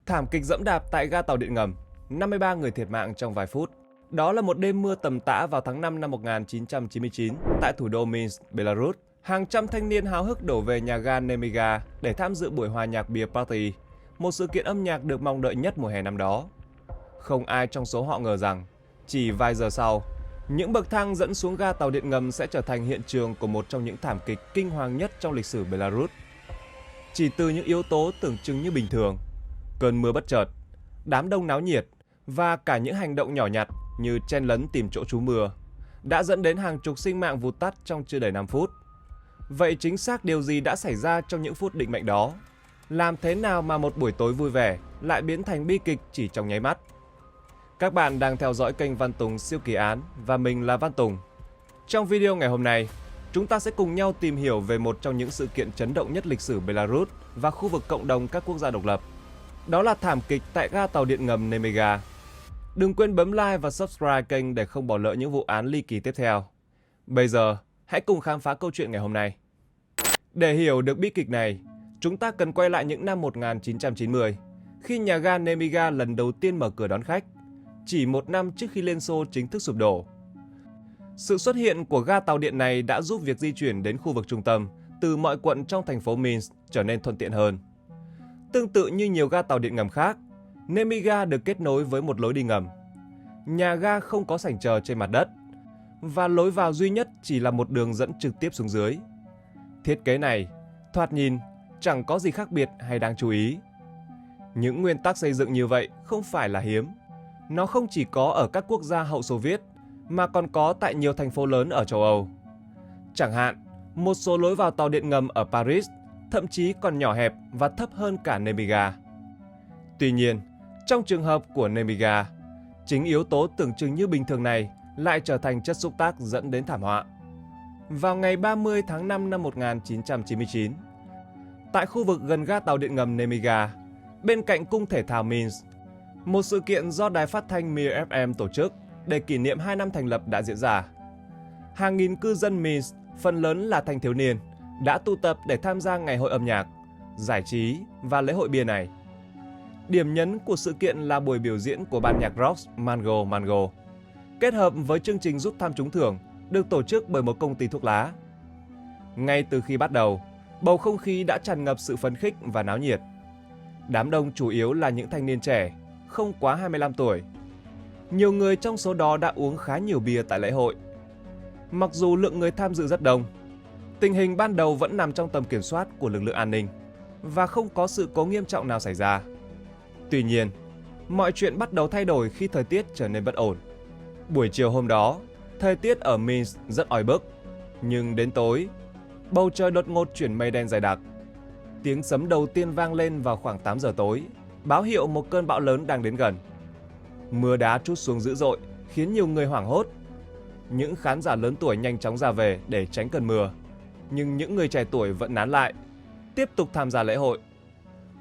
Thảm kịch giẫm đạp tại ga tàu điện ngầm, 53 người thiệt mạng trong vài phút. Đó là một đêm mưa tầm tã vào tháng 5 năm 1999 tại thủ đô Minsk, Belarus. Hàng trăm thanh niên háo hức đổ về nhà ga Nemiga để tham dự buổi hòa nhạc Beer Party, một sự kiện âm nhạc được mong đợi nhất mùa hè năm đó. Không ai trong số họ ngờ rằng, chỉ vài giờ sau, những bậc thang dẫn xuống ga tàu điện ngầm sẽ trở thành hiện trường của một trong những thảm kịch kinh hoàng nhất trong lịch sử Belarus. Chỉ từ những yếu tố tưởng chừng như bình thường, cơn mưa bất chợt, đám đông náo nhiệt và cả những hành động nhỏ nhặt như chen lấn tìm chỗ trú mưa đã dẫn đến hàng chục sinh mạng vụt tắt trong chưa đầy 5 phút. Vậy chính xác điều gì đã xảy ra trong những phút định mệnh đó? Làm thế nào mà một buổi tối vui vẻ lại biến thành bi kịch chỉ trong nháy mắt? Các bạn đang theo dõi kênh Văn Tùng Siêu Kỳ Án và mình là Văn Tùng. Trong video ngày hôm nay, chúng ta sẽ cùng nhau tìm hiểu về một trong những sự kiện chấn động nhất lịch sử Belarus và khu vực cộng đồng các quốc gia độc lập. Đó là thảm kịch tại ga tàu điện ngầm Nemiga. Đừng quên bấm like và subscribe kênh để không bỏ lỡ những vụ án ly kỳ tiếp theo. Bây giờ, hãy cùng khám phá câu chuyện ngày hôm nay. Để hiểu được bi kịch này, chúng ta cần quay lại những năm 1990, khi nhà ga Nemiga lần đầu tiên mở cửa đón khách, chỉ một năm trước khi Liên Xô chính thức sụp đổ. Sự xuất hiện của ga tàu điện này đã giúp việc di chuyển đến khu vực trung tâm từ mọi quận trong thành phố Minsk trở nên thuận tiện hơn. Tương tự như nhiều ga tàu điện ngầm khác, Nemiga được kết nối với một lối đi ngầm. Nhà ga không có sảnh chờ trên mặt đất, và lối vào duy nhất chỉ là một đường dẫn trực tiếp xuống dưới. Thiết kế này, thoạt nhìn, chẳng có gì khác biệt hay đáng chú ý. Những nguyên tắc xây dựng như vậy không phải là hiếm. Nó không chỉ có ở các quốc gia hậu Xô Viết, mà còn có tại nhiều thành phố lớn ở châu Âu. Chẳng hạn, một số lối vào tàu điện ngầm ở Paris thậm chí còn nhỏ hẹp và thấp hơn cả Nemiga. Tuy nhiên, trong trường hợp của Nemiga, chính yếu tố tưởng chừng như bình thường này lại trở thành chất xúc tác dẫn đến thảm họa. Vào ngày 30 tháng 5 năm 1999, tại khu vực gần ga tàu điện ngầm Nemiga, bên cạnh cung thể thao Minsk, một sự kiện do đài phát thanh Mir FM tổ chức để kỷ niệm 2 năm thành lập đã diễn ra. Hàng nghìn cư dân Minsk, phần lớn là thanh thiếu niên, đã tụ tập để tham gia ngày hội âm nhạc, giải trí và lễ hội bia này. Điểm nhấn của sự kiện là buổi biểu diễn của ban nhạc rock Mango Mango, kết hợp với chương trình rút thăm trúng thưởng được tổ chức bởi một công ty thuốc lá. Ngay từ khi bắt đầu, bầu không khí đã tràn ngập sự phấn khích và náo nhiệt. Đám đông chủ yếu là những thanh niên trẻ, không quá 25 tuổi. Nhiều người trong số đó đã uống khá nhiều bia tại lễ hội. Mặc dù lượng người tham dự rất đông, tình hình ban đầu vẫn nằm trong tầm kiểm soát của lực lượng an ninh và không có sự cố nghiêm trọng nào xảy ra. Tuy nhiên, mọi chuyện bắt đầu thay đổi khi thời tiết trở nên bất ổn. Buổi chiều hôm đó, thời tiết ở Minsk rất oi bức, nhưng đến tối, bầu trời đột ngột chuyển mây đen dày đặc. Tiếng sấm đầu tiên vang lên vào khoảng 8 giờ tối, báo hiệu một cơn bão lớn đang đến gần. Mưa đá trút xuống dữ dội, khiến nhiều người hoảng hốt. Những khán giả lớn tuổi nhanh chóng ra về để tránh cơn mưa, nhưng những người trẻ tuổi vẫn nán lại, tiếp tục tham gia lễ hội.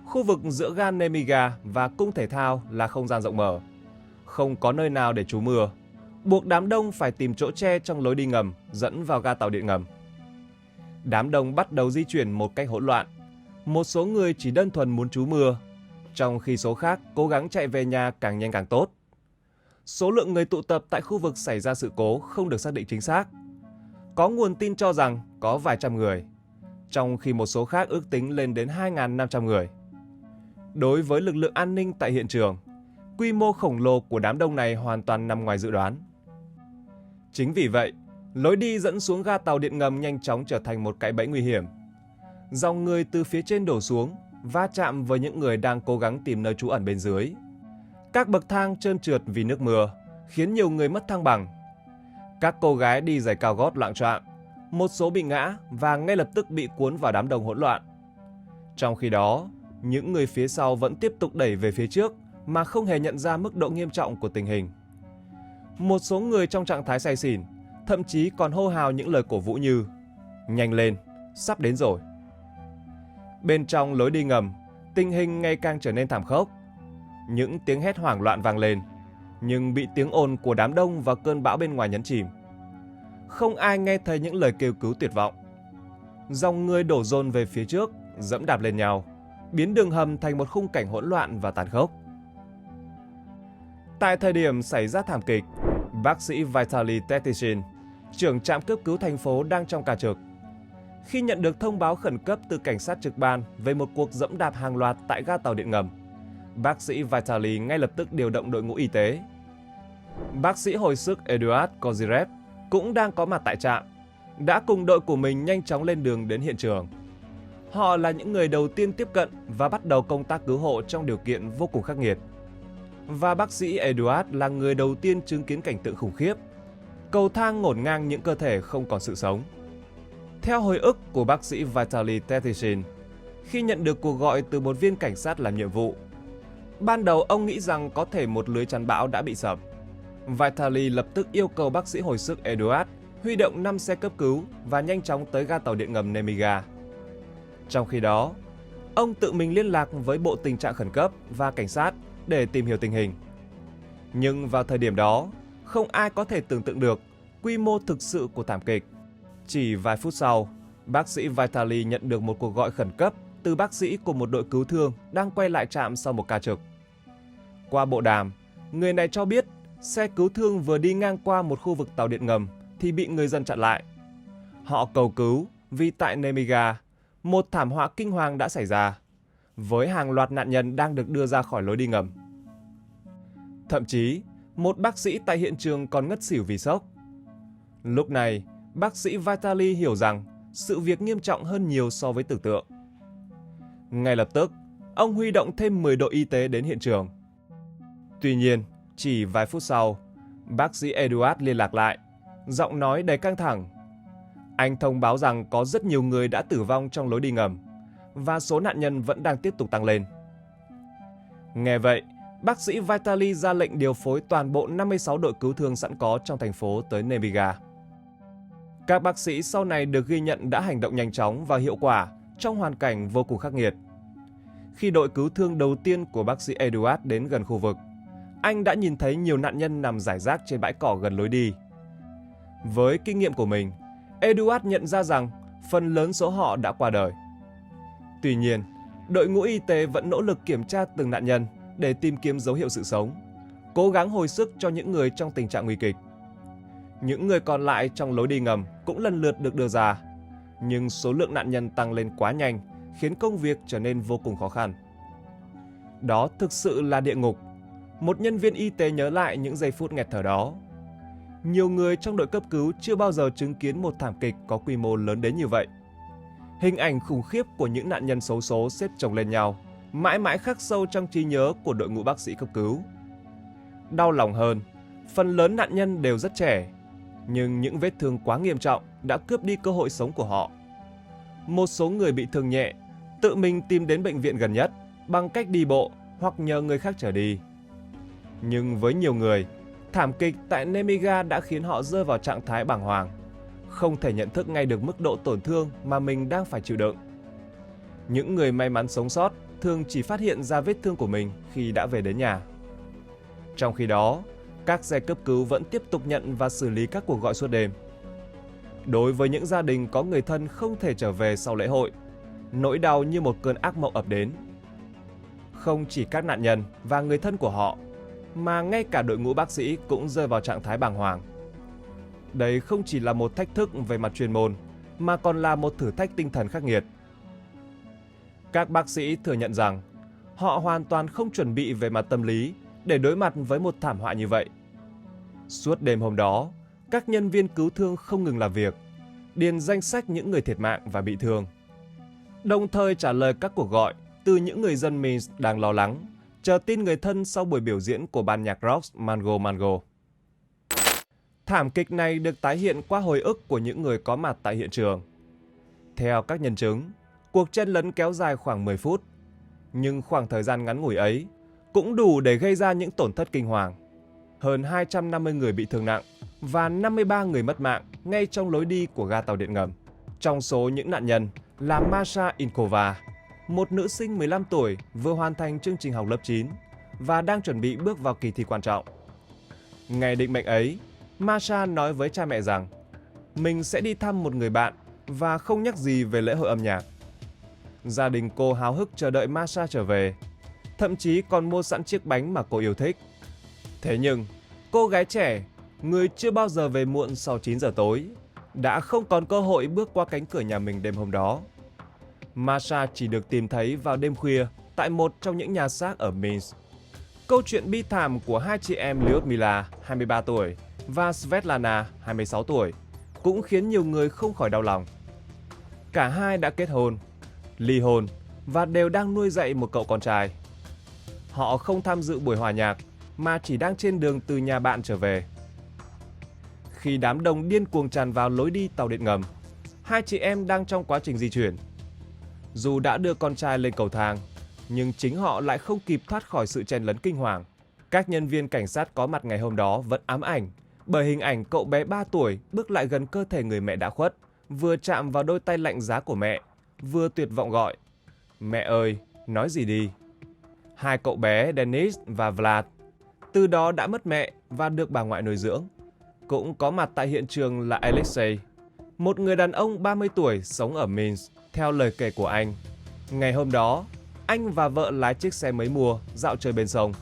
Khu vực giữa ga Nemiga và cung thể thao là không gian rộng mở, không có nơi nào để trú mưa, buộc đám đông phải tìm chỗ che trong lối đi ngầm dẫn vào ga tàu điện ngầm. Đám đông bắt đầu di chuyển một cách hỗn loạn. Một số người chỉ đơn thuần muốn trú mưa, trong khi số khác cố gắng chạy về nhà càng nhanh càng tốt. Số lượng người tụ tập tại khu vực xảy ra sự cố không được xác định chính xác. Có nguồn tin cho rằng có vài trăm người, trong khi một số khác ước tính lên đến 2.500 người. Đối với lực lượng an ninh tại hiện trường, quy mô khổng lồ của đám đông này hoàn toàn nằm ngoài dự đoán. Chính vì vậy, lối đi dẫn xuống ga tàu điện ngầm nhanh chóng trở thành một cái bẫy nguy hiểm. Dòng người từ phía trên đổ xuống, va chạm với những người đang cố gắng tìm nơi trú ẩn bên dưới. Các bậc thang trơn trượt vì nước mưa, khiến nhiều người mất thăng bằng. Các cô gái đi giày cao gót loạng choạng, một số bị ngã và ngay lập tức bị cuốn vào đám đông hỗn loạn. Trong khi đó, những người phía sau vẫn tiếp tục đẩy về phía trước mà không hề nhận ra mức độ nghiêm trọng của tình hình. Một số người trong trạng thái say xỉn, thậm chí còn hô hào những lời cổ vũ như "Nhanh lên, sắp đến rồi". Bên trong lối đi ngầm, tình hình ngày càng trở nên thảm khốc. Những tiếng hét hoảng loạn vang lên, nhưng bị tiếng ồn của đám đông và cơn bão bên ngoài nhấn chìm. Không ai nghe thấy những lời kêu cứu tuyệt vọng. Dòng người đổ dồn về phía trước, dẫm đạp lên nhau, biến đường hầm thành một khung cảnh hỗn loạn và tàn khốc. Tại thời điểm xảy ra thảm kịch, bác sĩ Vitaly Tetishin, trưởng trạm cấp cứu thành phố đang trong ca trực. Khi nhận được thông báo khẩn cấp từ cảnh sát trực ban về một cuộc giẫm đạp hàng loạt tại ga tàu điện ngầm, bác sĩ Vitaly ngay lập tức điều động đội ngũ y tế. Bác sĩ hồi sức Eduard Kozyrev cũng đang có mặt tại trạm, đã cùng đội của mình nhanh chóng lên đường đến hiện trường. Họ là những người đầu tiên tiếp cận và bắt đầu công tác cứu hộ trong điều kiện vô cùng khắc nghiệt. Và bác sĩ Eduard là người đầu tiên chứng kiến cảnh tượng khủng khiếp. Cầu thang ngổn ngang những cơ thể không còn sự sống. Theo hồi ức của bác sĩ Vitaly Tetishin, khi nhận được cuộc gọi từ một viên cảnh sát làm nhiệm vụ, ban đầu ông nghĩ rằng có thể một lưới chắn bão đã bị sập. Vitaly lập tức yêu cầu bác sĩ hồi sức Eduard huy động 5 xe cấp cứu và nhanh chóng tới ga tàu điện ngầm Nemiga. Trong khi đó, ông tự mình liên lạc với bộ tình trạng khẩn cấp và cảnh sát để tìm hiểu tình hình. Nhưng vào thời điểm đó, không ai có thể tưởng tượng được quy mô thực sự của thảm kịch. Chỉ vài phút sau, bác sĩ Vitaly nhận được một cuộc gọi khẩn cấp từ bác sĩ của một đội cứu thương đang quay lại trạm sau một ca trực. Qua bộ đàm, người này cho biết xe cứu thương vừa đi ngang qua một khu vực tàu điện ngầm thì bị người dân chặn lại. Họ cầu cứu vì tại Nemiga, một thảm họa kinh hoàng đã xảy ra, với hàng loạt nạn nhân đang được đưa ra khỏi lối đi ngầm. Thậm chí, một bác sĩ tại hiện trường còn ngất xỉu vì sốc. Lúc này, bác sĩ Vitaly hiểu rằng sự việc nghiêm trọng hơn nhiều so với tưởng tượng. Ngay lập tức, ông huy động thêm 10 đội y tế đến hiện trường. Tuy nhiên, chỉ vài phút sau, bác sĩ Eduard liên lạc lại, giọng nói đầy căng thẳng. Anh thông báo rằng có rất nhiều người đã tử vong trong lối đi ngầm và số nạn nhân vẫn đang tiếp tục tăng lên. Nghe vậy, bác sĩ Vitaly ra lệnh điều phối toàn bộ 56 đội cứu thương sẵn có trong thành phố tới Nemiga. Các bác sĩ sau này được ghi nhận đã hành động nhanh chóng và hiệu quả trong hoàn cảnh vô cùng khắc nghiệt. Khi đội cứu thương đầu tiên của bác sĩ Eduard đến gần khu vực, anh đã nhìn thấy nhiều nạn nhân nằm rải rác trên bãi cỏ gần lối đi. Với kinh nghiệm của mình, Eduard nhận ra rằng phần lớn số họ đã qua đời. Tuy nhiên, đội ngũ y tế vẫn nỗ lực kiểm tra từng nạn nhân để tìm kiếm dấu hiệu sự sống, cố gắng hồi sức cho những người trong tình trạng nguy kịch. Những người còn lại trong lối đi ngầm cũng lần lượt được đưa ra, nhưng số lượng nạn nhân tăng lên quá nhanh khiến công việc trở nên vô cùng khó khăn. Đó thực sự là địa ngục. Một nhân viên y tế nhớ lại những giây phút nghẹt thở đó. Nhiều người trong đội cấp cứu chưa bao giờ chứng kiến một thảm kịch có quy mô lớn đến như vậy. Hình ảnh khủng khiếp của những nạn nhân xấu số xếp chồng lên nhau mãi mãi khắc sâu trong trí nhớ của đội ngũ bác sĩ cấp cứu. Đau lòng hơn, phần lớn nạn nhân đều rất trẻ, nhưng những vết thương quá nghiêm trọng đã cướp đi cơ hội sống của họ. Một số người bị thương nhẹ, tự mình tìm đến bệnh viện gần nhất bằng cách đi bộ hoặc nhờ người khác chở đi. Nhưng với nhiều người, thảm kịch tại Nemiga đã khiến họ rơi vào trạng thái bàng hoàng, không thể nhận thức ngay được mức độ tổn thương mà mình đang phải chịu đựng. Những người may mắn sống sót thường chỉ phát hiện ra vết thương của mình khi đã về đến nhà. Trong khi đó, các xe cấp cứu vẫn tiếp tục nhận và xử lý các cuộc gọi suốt đêm. Đối với những gia đình có người thân không thể trở về sau lễ hội, nỗi đau như một cơn ác mộng ập đến. Không chỉ các nạn nhân và người thân của họ, mà ngay cả đội ngũ bác sĩ cũng rơi vào trạng thái bàng hoàng. Đây không chỉ là một thách thức về mặt chuyên môn, mà còn là một thử thách tinh thần khắc nghiệt. Các bác sĩ thừa nhận rằng họ hoàn toàn không chuẩn bị về mặt tâm lý để đối mặt với một thảm họa như vậy. Suốt đêm hôm đó, các nhân viên cứu thương không ngừng làm việc, điền danh sách những người thiệt mạng và bị thương, đồng thời trả lời các cuộc gọi từ những người dân Minsk đang lo lắng, chờ tin người thân sau buổi biểu diễn của ban nhạc rock Mango Mango. Thảm kịch này được tái hiện qua hồi ức của những người có mặt tại hiện trường. Theo các nhân chứng, cuộc chen lấn kéo dài khoảng 10 phút, nhưng khoảng thời gian ngắn ngủi ấy cũng đủ để gây ra những tổn thất kinh hoàng. Hơn 250 người bị thương nặng và 53 người mất mạng ngay trong lối đi của ga tàu điện ngầm. Trong số những nạn nhân là Masha Inkova, một nữ sinh 15 tuổi vừa hoàn thành chương trình học lớp 9 và đang chuẩn bị bước vào kỳ thi quan trọng. Ngày định mệnh ấy, Masha nói với cha mẹ rằng mình sẽ đi thăm một người bạn và không nhắc gì về lễ hội âm nhạc. Gia đình cô háo hức chờ đợi Masha trở về, thậm chí còn mua sẵn chiếc bánh mà cô yêu thích. Thế nhưng, cô gái trẻ, người chưa bao giờ về muộn sau 9 giờ tối, đã không còn cơ hội bước qua cánh cửa nhà mình đêm hôm đó. Masha chỉ được tìm thấy vào đêm khuya tại một trong những nhà xác ở Minsk. Câu chuyện bi thảm của hai chị em Lyudmila, 23 tuổi, và Svetlana, 26 tuổi, cũng khiến nhiều người không khỏi đau lòng. Cả hai đã kết hôn, ly hôn và đều đang nuôi dạy một cậu con trai. Họ không tham dự buổi hòa nhạc mà chỉ đang trên đường từ nhà bạn trở về. Khi đám đông điên cuồng tràn vào lối đi tàu điện ngầm, hai chị em đang trong quá trình di chuyển. Dù đã đưa con trai lên cầu thang, nhưng chính họ lại không kịp thoát khỏi sự chen lấn kinh hoàng. Các nhân viên cảnh sát có mặt ngày hôm đó vẫn ám ảnh bởi hình ảnh cậu bé 3 tuổi bước lại gần cơ thể người mẹ đã khuất, vừa chạm vào đôi tay lạnh giá của mẹ, vừa tuyệt vọng gọi: "Mẹ ơi, nói gì đi." Hai cậu bé Denis và Vlad từ đó đã mất mẹ và được bà ngoại nuôi dưỡng. Cũng có mặt tại hiện trường là Alexei, một người đàn ông 30 tuổi sống ở Minsk. Theo lời kể của anh, ngày hôm đó, anh và vợ lái chiếc xe mới mua dạo chơi bên sông,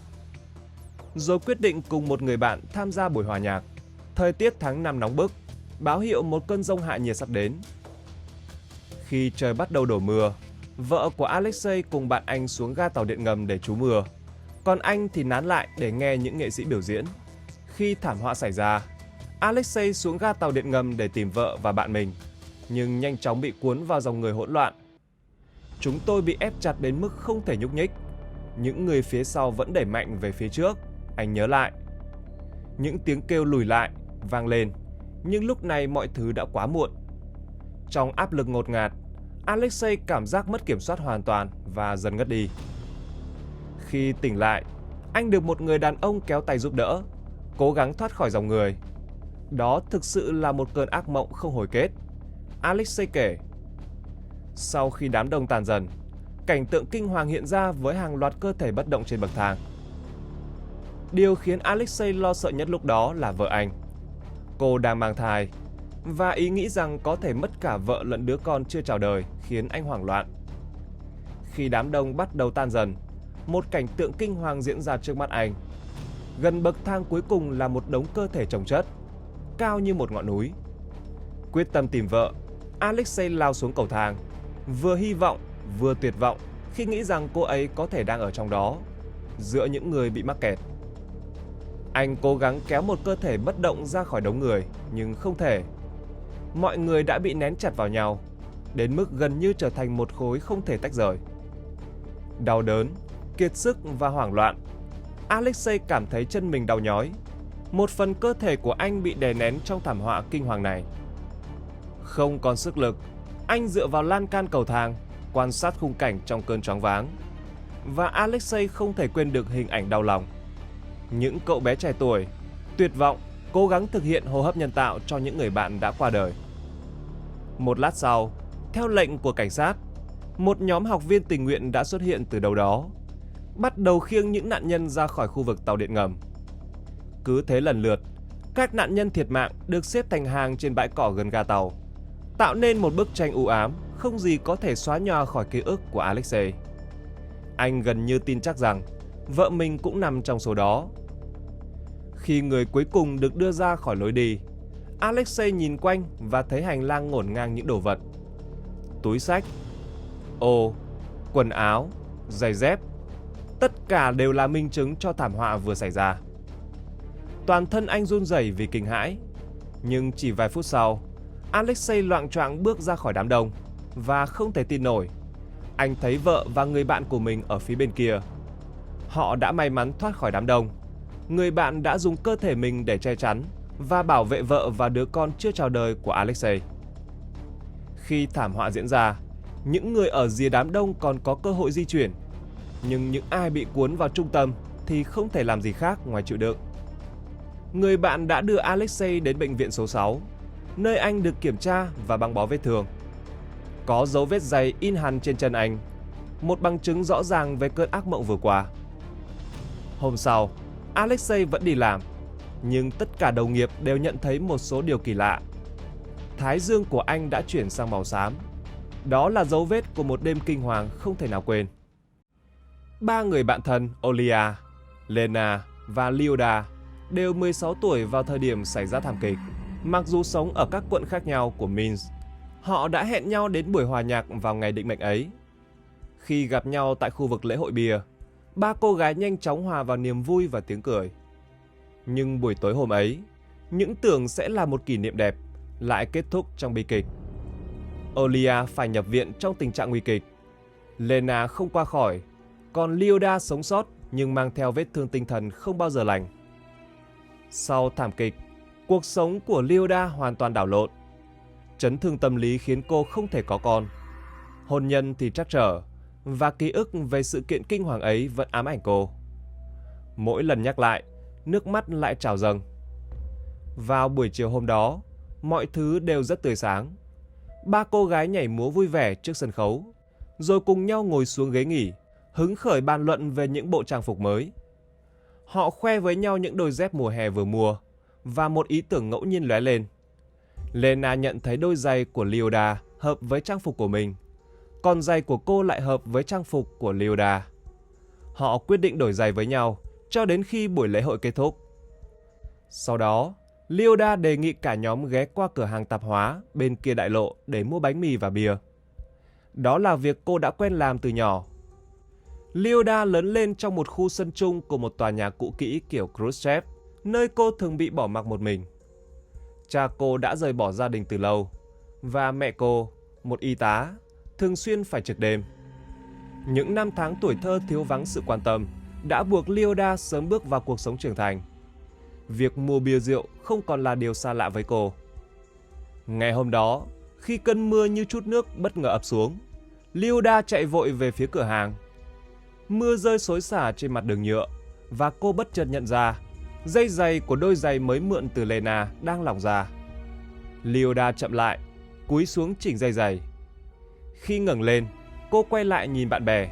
rồi quyết định cùng một người bạn tham gia buổi hòa nhạc. Thời tiết tháng 5 nóng bức, báo hiệu một cơn giông hạ nhiệt sắp đến. Khi trời bắt đầu đổ mưa, vợ của Alexei cùng bạn anh xuống ga tàu điện ngầm để trú mưa, còn anh thì nán lại để nghe những nghệ sĩ biểu diễn. Khi thảm họa xảy ra, Alexei xuống ga tàu điện ngầm để tìm vợ và bạn mình, nhưng nhanh chóng bị cuốn vào dòng người hỗn loạn. "Chúng tôi bị ép chặt đến mức không thể nhúc nhích. Những người phía sau vẫn đẩy mạnh về phía trước," anh nhớ lại. Những tiếng kêu lùi lại vang lên, nhưng lúc này mọi thứ đã quá muộn. Trong áp lực ngột ngạt, Alexei cảm giác mất kiểm soát hoàn toàn và dần ngất đi. Khi tỉnh lại, anh được một người đàn ông kéo tay giúp đỡ, cố gắng thoát khỏi dòng người. Đó thực sự là một cơn ác mộng không hồi kết, Alexei kể. Sau khi đám đông tàn dần, cảnh tượng kinh hoàng hiện ra với hàng loạt cơ thể bất động trên bậc thang. Điều khiến Alexei lo sợ nhất lúc đó là vợ anh. Cô đang mang thai, và ý nghĩ rằng có thể mất cả vợ lẫn đứa con chưa chào đời khiến anh hoảng loạn. Khi đám đông bắt đầu tan dần, một cảnh tượng kinh hoàng diễn ra trước mắt anh. Gần bậc thang cuối cùng là một đống cơ thể chồng chất, cao như một ngọn núi. Quyết tâm tìm vợ, Alexei lao xuống cầu thang, vừa hy vọng vừa tuyệt vọng khi nghĩ rằng cô ấy có thể đang ở trong đó, giữa những người bị mắc kẹt. Anh cố gắng kéo một cơ thể bất động ra khỏi đống người, nhưng không thể. Mọi người đã bị nén chặt vào nhau, đến mức gần như trở thành một khối không thể tách rời. Đau đớn, kiệt sức và hoảng loạn, Alexei cảm thấy chân mình đau nhói. Một phần cơ thể của anh bị đè nén trong thảm họa kinh hoàng này. Không còn sức lực, anh dựa vào lan can cầu thang, quan sát khung cảnh trong cơn choáng váng. Và Alexei không thể quên được hình ảnh đau lòng. Những cậu bé trẻ tuổi, tuyệt vọng, cố gắng thực hiện hô hấp nhân tạo cho những người bạn đã qua đời. Một lát sau, theo lệnh của cảnh sát, một nhóm học viên tình nguyện đã xuất hiện từ đâu đó, bắt đầu khiêng những nạn nhân ra khỏi khu vực tàu điện ngầm. Cứ thế lần lượt, các nạn nhân thiệt mạng được xếp thành hàng trên bãi cỏ gần ga tàu, tạo nên một bức tranh u ám không gì có thể xóa nhòa khỏi ký ức của Alexei. Anh gần như tin chắc rằng vợ mình cũng nằm trong số đó. Khi người cuối cùng được đưa ra khỏi lối đi, Alexei nhìn quanh và thấy hành lang ngổn ngang những đồ vật. Túi xách, ô, quần áo, giày dép, tất cả đều là minh chứng cho thảm họa vừa xảy ra. Toàn thân anh run rẩy vì kinh hãi, nhưng chỉ vài phút sau, Alexei loạng choạng bước ra khỏi đám đông và không thể tin nổi. Anh thấy vợ và người bạn của mình ở phía bên kia. Họ đã may mắn thoát khỏi đám đông. Người bạn đã dùng cơ thể mình để che chắn và bảo vệ vợ và đứa con chưa chào đời của Alexei. Khi thảm họa diễn ra, những người ở rìa đám đông còn có cơ hội di chuyển, nhưng những ai bị cuốn vào trung tâm thì không thể làm gì khác ngoài chịu đựng. Người bạn đã đưa Alexei đến bệnh viện số 6, nơi anh được kiểm tra và băng bó vết thương. Có dấu vết giày in hằn trên chân anh, một bằng chứng rõ ràng về cơn ác mộng vừa qua. Hôm sau, Alexei vẫn đi làm, nhưng tất cả đồng nghiệp đều nhận thấy một số điều kỳ lạ. Thái dương của anh đã chuyển sang màu xám. Đó là dấu vết của một đêm kinh hoàng không thể nào quên. Ba người bạn thân Olia, Lena và Lyuda đều 16 tuổi vào thời điểm xảy ra thảm kịch. Mặc dù sống ở các quận khác nhau của Minsk, họ đã hẹn nhau đến buổi hòa nhạc vào ngày định mệnh ấy. Khi gặp nhau tại khu vực lễ hội bia, ba cô gái nhanh chóng hòa vào niềm vui và tiếng cười. Nhưng buổi tối hôm ấy, những tưởng sẽ là một kỷ niệm đẹp, lại kết thúc trong bi kịch. Olia phải nhập viện trong tình trạng nguy kịch. Lena không qua khỏi, còn Lyuda sống sót nhưng mang theo vết thương tinh thần không bao giờ lành. Sau thảm kịch, cuộc sống của Lyuda hoàn toàn đảo lộn. Chấn thương tâm lý khiến cô không thể có con. Hôn nhân thì trắc trở, và ký ức về sự kiện kinh hoàng ấy vẫn ám ảnh cô. Mỗi lần nhắc lại, nước mắt lại trào dâng. Vào buổi chiều hôm đó, mọi thứ đều rất tươi sáng. Ba cô gái nhảy múa vui vẻ trước sân khấu, rồi cùng nhau ngồi xuống ghế nghỉ, hứng khởi bàn luận về những bộ trang phục mới. Họ khoe với nhau những đôi dép mùa hè vừa mua, và một ý tưởng ngẫu nhiên lóe lên. Lena nhận thấy đôi giày của Lyuda hợp với trang phục của mình, còn giày của cô lại hợp với trang phục của Lyuda. Họ quyết định đổi giày với nhau cho đến khi buổi lễ hội kết thúc. Sau đó, Lyuda đề nghị cả nhóm ghé qua cửa hàng tạp hóa bên kia đại lộ để mua bánh mì và bia. Đó là việc cô đã quen làm từ nhỏ. Lyuda lớn lên trong một khu sân chung của một tòa nhà cũ kỹ kiểu Khrushchev, nơi cô thường bị bỏ mặc một mình. Cha cô đã rời bỏ gia đình từ lâu, và mẹ cô, một y tá, thường xuyên phải trực đêm. Những năm tháng tuổi thơ thiếu vắng sự quan tâm đã buộc Lyuda sớm bước vào cuộc sống trưởng thành. Việc mua bia rượu không còn là điều xa lạ với cô. Ngày hôm đó, khi cơn mưa như trút nước bất ngờ ập xuống, Lyuda chạy vội về phía cửa hàng. Mưa rơi xối xả trên mặt đường nhựa, và cô bất chợt nhận ra dây giày của đôi giày mới mượn từ Lena đang lỏng ra. Lyuda chậm lại, cúi xuống chỉnh dây giày. Khi ngẩng lên, cô quay lại nhìn bạn bè.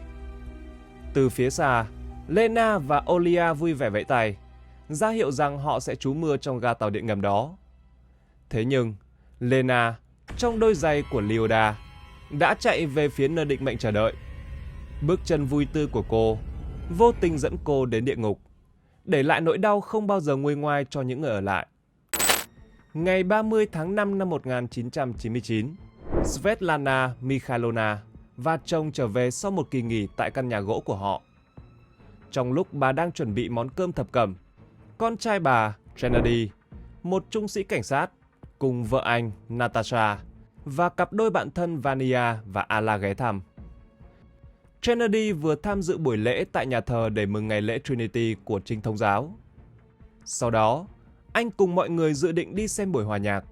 Từ phía xa, Lena và Olia vui vẻ vẫy tay, ra hiệu rằng họ sẽ trú mưa trong ga tàu điện ngầm đó. Thế nhưng, Lena, trong đôi giày của Lyuda, đã chạy về phía nơi định mệnh chờ đợi. Bước chân vui tươi của cô vô tình dẫn cô đến địa ngục, để lại nỗi đau không bao giờ nguôi ngoai cho những người ở lại. Ngày 30 tháng 5 năm 1999, Svetlana Mikhailovna và chồng trở về sau một kỳ nghỉ tại căn nhà gỗ của họ. Trong lúc bà đang chuẩn bị món cơm thập cẩm, con trai bà, Gennady, một trung sĩ cảnh sát, cùng vợ anh, Natasha, và cặp đôi bạn thân Vania và Ala ghé thăm. Gennady vừa tham dự buổi lễ tại nhà thờ để mừng ngày lễ Trinity của Trinh Thống giáo. Sau đó, anh cùng mọi người dự định đi xem buổi hòa nhạc.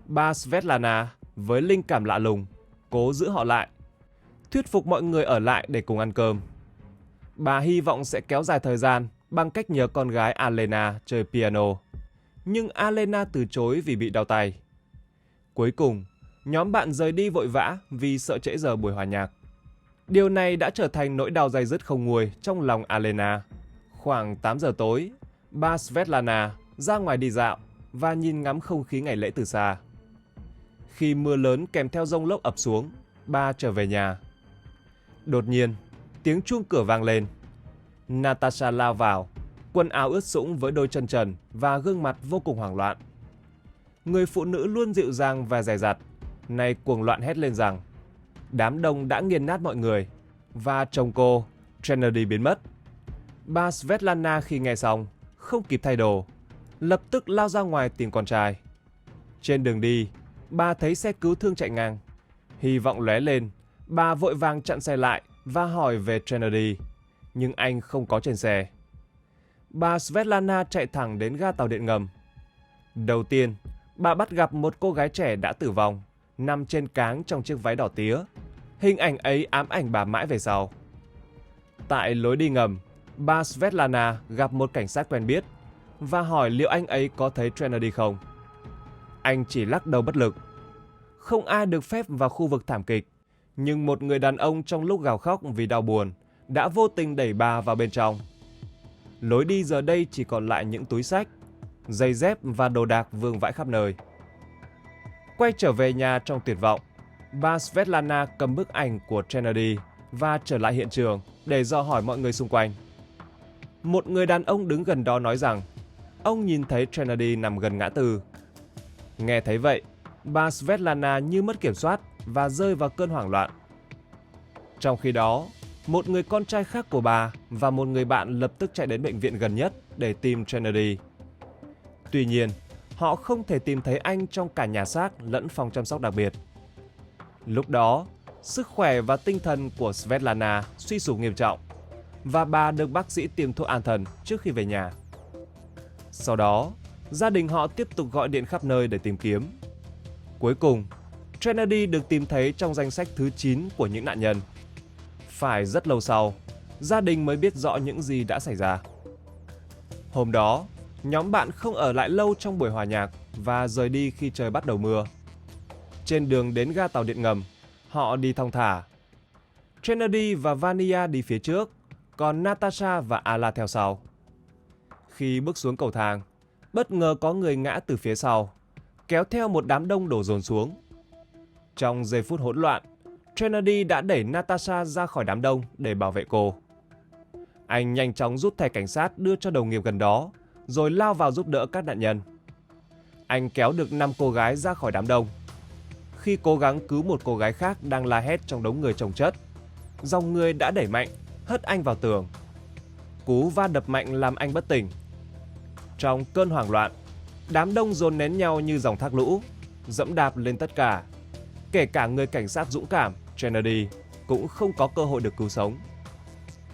Bà Svetlana, với linh cảm lạ lùng, cố giữ họ lại, thuyết phục mọi người ở lại để cùng ăn cơm. Bà hy vọng sẽ kéo dài thời gian bằng cách nhờ con gái Alena chơi piano, nhưng Alena từ chối vì bị đau tay. Cuối cùng, nhóm bạn rời đi vội vã vì sợ trễ giờ buổi hòa nhạc. Điều này đã trở thành nỗi đau day dứt không nguôi trong lòng Alena. Khoảng 8 giờ tối, bà Svetlana ra ngoài đi dạo và nhìn ngắm không khí ngày lễ từ xa. Khi mưa lớn kèm theo dông lốc ập xuống, bà trở về nhà. Đột nhiên, tiếng chuông cửa vang lên. Natasha lao vào, quần áo ướt sũng với đôi chân trần và gương mặt vô cùng hoảng loạn. Người phụ nữ luôn dịu dàng và dè dặt, nay cuồng loạn hét lên rằng đám đông đã nghiền nát mọi người, và chồng cô, Gennady, biến mất. Bà Svetlana khi nghe xong, không kịp thay đồ, lập tức lao ra ngoài tìm con trai. Trên đường đi, bà thấy xe cứu thương chạy ngang. Hy vọng lóe lên, bà vội vàng chặn xe lại và hỏi về Gennady, nhưng anh không có trên xe. Bà Svetlana chạy thẳng đến ga tàu điện ngầm. Đầu tiên, bà bắt gặp một cô gái trẻ đã tử vong, nằm trên cáng trong chiếc váy đỏ tía. Hình ảnh ấy ám ảnh bà mãi về sau. Tại lối đi ngầm, bà Svetlana gặp một cảnh sát quen biết và hỏi liệu anh ấy có thấy Gennady không. Anh chỉ lắc đầu bất lực. Không ai được phép vào khu vực thảm kịch, nhưng một người đàn ông trong lúc gào khóc vì đau buồn đã vô tình đẩy bà vào bên trong. Lối đi giờ đây chỉ còn lại những túi xách, giày dép và đồ đạc vương vãi khắp nơi. Quay trở về nhà trong tuyệt vọng, bà Svetlana cầm bức ảnh của Kennedy và trở lại hiện trường để dò hỏi mọi người xung quanh. Một người đàn ông đứng gần đó nói rằng ông nhìn thấy Kennedy nằm gần ngã tư. Nghe thấy vậy, bà Svetlana như mất kiểm soát và rơi vào cơn hoảng loạn. Trong khi đó, một người con trai khác của bà và một người bạn lập tức chạy đến bệnh viện gần nhất để tìm Kennedy. Tuy nhiên, họ không thể tìm thấy anh trong cả nhà xác lẫn phòng chăm sóc đặc biệt. Lúc đó, sức khỏe và tinh thần của Svetlana suy sụp nghiêm trọng và bà được bác sĩ tiêm thuốc an thần trước khi về nhà. Sau đó, gia đình họ tiếp tục gọi điện khắp nơi để tìm kiếm. Cuối cùng, Kennedy được tìm thấy trong danh sách thứ 9 của những nạn nhân. Phải rất lâu sau, gia đình mới biết rõ những gì đã xảy ra. Hôm đó, nhóm bạn không ở lại lâu trong buổi hòa nhạc và rời đi khi trời bắt đầu mưa. Trên đường đến ga tàu điện ngầm, họ đi thong thả. Kennedy và Vania đi phía trước, còn Natasha và Alla theo sau. Khi bước xuống cầu thang, bất ngờ có người ngã từ phía sau, kéo theo một đám đông đổ dồn xuống. Trong giây phút hỗn loạn, Kennedy đã đẩy Natasha ra khỏi đám đông để bảo vệ cô. Anh nhanh chóng rút thẻ cảnh sát đưa cho đồng nghiệp gần đó, rồi lao vào giúp đỡ các nạn nhân. Anh kéo được 5 cô gái ra khỏi đám đông. Khi cố gắng cứu một cô gái khác đang la hét trong đống người chồng chất, dòng người đã đẩy mạnh, hất anh vào tường. Cú va đập mạnh làm anh bất tỉnh. Trong cơn hoảng loạn, đám đông dồn nén nhau như dòng thác lũ, dẫm đạp lên tất cả. Kể cả người cảnh sát dũng cảm, Kennedy, cũng không có cơ hội được cứu sống.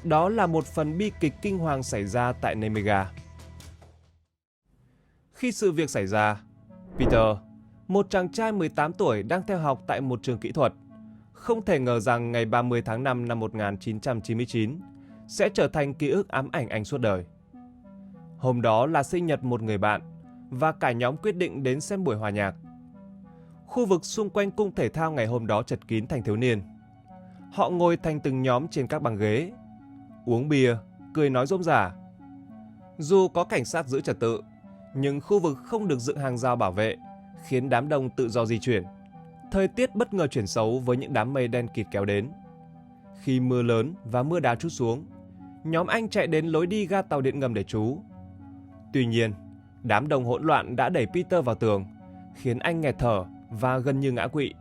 Đó là một phần bi kịch kinh hoàng xảy ra tại Nemega. Khi sự việc xảy ra, Peter, một chàng trai 18 tuổi đang theo học tại một trường kỹ thuật, không thể ngờ rằng ngày 30 tháng 5 năm 1999 sẽ trở thành ký ức ám ảnh anh suốt đời. Hôm đó là sinh nhật một người bạn và cả nhóm quyết định đến xem buổi hòa nhạc. Khu vực xung quanh cung thể thao ngày hôm đó chật kín thanh thiếu niên. Họ ngồi thành từng nhóm trên các băng ghế, uống bia, cười nói rôm rả. Dù có cảnh sát giữ trật tự, nhưng khu vực không được dựng hàng rào bảo vệ, khiến đám đông tự do di chuyển. Thời tiết bất ngờ chuyển xấu với những đám mây đen kịt kéo đến. Khi mưa lớn và mưa đá trút xuống, nhóm anh chạy đến lối đi ga tàu điện ngầm để trú. Tuy nhiên, đám đông hỗn loạn đã đẩy Peter vào tường, khiến anh nghẹt thở và gần như ngã quỵ.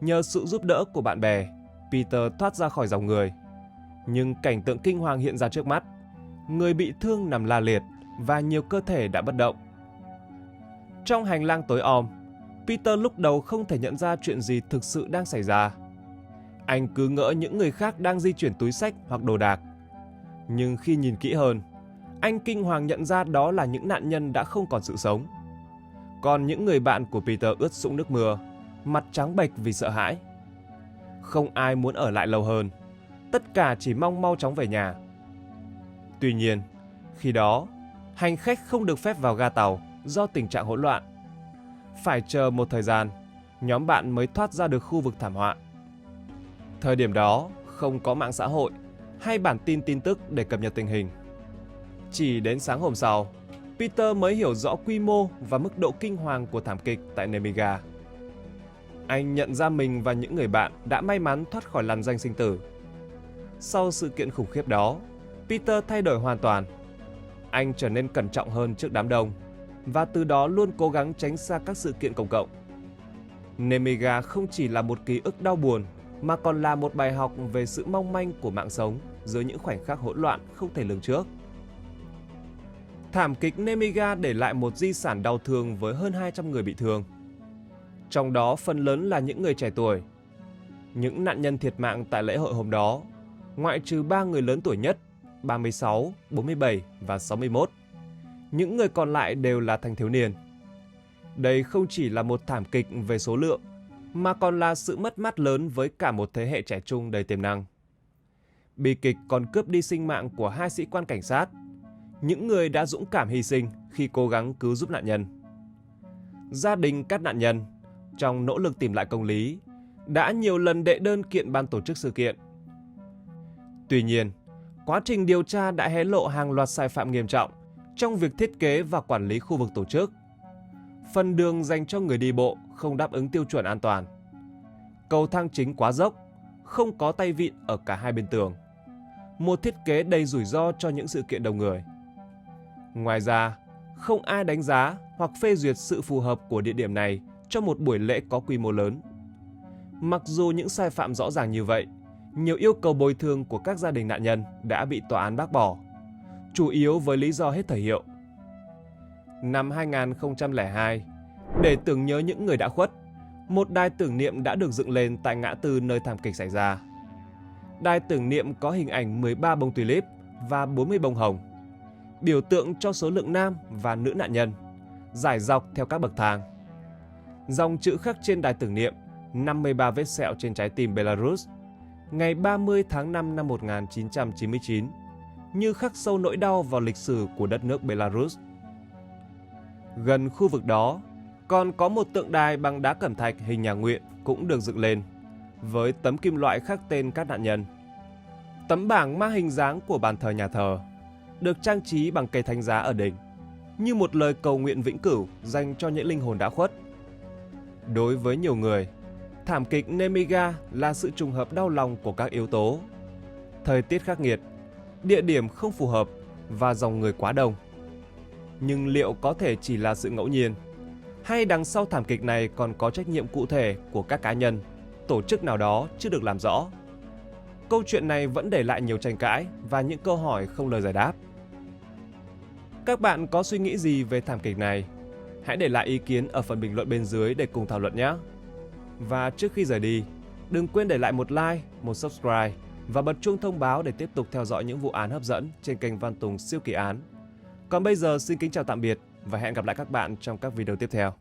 Nhờ sự giúp đỡ của bạn bè, Peter thoát ra khỏi dòng người. Nhưng cảnh tượng kinh hoàng hiện ra trước mắt. Người bị thương nằm la liệt và nhiều cơ thể đã bất động. Trong hành lang tối om, Peter lúc đầu không thể nhận ra chuyện gì thực sự đang xảy ra. Anh cứ ngỡ những người khác đang di chuyển túi xách hoặc đồ đạc. Nhưng khi nhìn kỹ hơn, anh kinh hoàng nhận ra đó là những nạn nhân đã không còn sự sống. Còn những người bạn của Peter ướt sũng nước mưa, mặt trắng bệch vì sợ hãi. Không ai muốn ở lại lâu hơn, tất cả chỉ mong mau chóng về nhà. Tuy nhiên, khi đó, hành khách không được phép vào ga tàu do tình trạng hỗn loạn. Phải chờ một thời gian, nhóm bạn mới thoát ra được khu vực thảm họa. Thời điểm đó, không có mạng xã hội hay bản tin tin tức để cập nhật tình hình. Chỉ đến sáng hôm sau, Peter mới hiểu rõ quy mô và mức độ kinh hoàng của thảm kịch tại Nemega. Anh nhận ra mình và những người bạn đã may mắn thoát khỏi lằn ranh sinh tử. Sau sự kiện khủng khiếp đó, Peter thay đổi hoàn toàn. Anh trở nên cẩn trọng hơn trước đám đông và từ đó luôn cố gắng tránh xa các sự kiện công cộng. Nemega không chỉ là một ký ức đau buồn mà còn là một bài học về sự mong manh của mạng sống dưới những khoảnh khắc hỗn loạn không thể lường trước. Thảm kịch Nemega để lại một di sản đau thương với hơn 200 người bị thương. Trong đó phần lớn là những người trẻ tuổi. Những nạn nhân thiệt mạng tại lễ hội hôm đó, ngoại trừ 3 người lớn tuổi nhất, 36, 47 và 61. Những người còn lại đều là thanh thiếu niên. Đây không chỉ là một thảm kịch về số lượng, mà còn là sự mất mát lớn với cả một thế hệ trẻ trung đầy tiềm năng. Bi kịch còn cướp đi sinh mạng của 2 sĩ quan cảnh sát, những người đã dũng cảm hy sinh khi cố gắng cứu giúp nạn nhân. Gia đình các nạn nhân, trong nỗ lực tìm lại công lý, đã nhiều lần đệ đơn kiện ban tổ chức sự kiện. Tuy nhiên, quá trình điều tra đã hé lộ hàng loạt sai phạm nghiêm trọng trong việc thiết kế và quản lý khu vực tổ chức. Phần đường dành cho người đi bộ không đáp ứng tiêu chuẩn an toàn. cầu thang chính quá dốc, không có tay vịn ở cả hai bên tường. Một thiết kế đầy rủi ro cho những sự kiện đông người. Ngoài ra, không ai đánh giá hoặc phê duyệt sự phù hợp của địa điểm này cho một buổi lễ có quy mô lớn. Mặc dù những sai phạm rõ ràng như vậy, nhiều yêu cầu bồi thường của các gia đình nạn nhân đã bị tòa án bác bỏ, chủ yếu với lý do hết thời hiệu. Năm 2002, để tưởng nhớ những người đã khuất, một đài tưởng niệm đã được dựng lên tại ngã tư nơi thảm kịch xảy ra. Đài tưởng niệm có hình ảnh 13 bông tulip và 40 bông hồng, biểu tượng cho số lượng nam và nữ nạn nhân, rải dọc theo các bậc thang. Dòng chữ khắc trên đài tưởng niệm 53 vết sẹo trên trái tim Belarus, ngày 30 tháng 5 năm 1999, như khắc sâu nỗi đau vào lịch sử của đất nước Belarus. Gần khu vực đó, còn có một tượng đài bằng đá cẩm thạch hình nhà nguyện cũng được dựng lên, với tấm kim loại khắc tên các nạn nhân. Tấm bảng mang hình dáng của bàn thờ nhà thờ, được trang trí bằng cây thánh giá ở đỉnh, như một lời cầu nguyện vĩnh cửu dành cho những linh hồn đã khuất. Đối với nhiều người, thảm kịch Nemiga là sự trùng hợp đau lòng của các yếu tố: thời tiết khắc nghiệt, địa điểm không phù hợp và dòng người quá đông. Nhưng liệu có thể chỉ là sự ngẫu nhiên, hay đằng sau thảm kịch này còn có trách nhiệm cụ thể của các cá nhân, tổ chức nào đó chưa được làm rõ? Câu chuyện này vẫn để lại nhiều tranh cãi và những câu hỏi không lời giải đáp. Các bạn có suy nghĩ gì về thảm kịch này? Hãy để lại ý kiến ở phần bình luận bên dưới để cùng thảo luận nhé! Và trước khi rời đi, đừng quên để lại một like, một subscribe và bật chuông thông báo để tiếp tục theo dõi những vụ án hấp dẫn trên kênh Văn Tùng Siêu Kỳ Án. Còn bây giờ xin kính chào tạm biệt và hẹn gặp lại các bạn trong các video tiếp theo.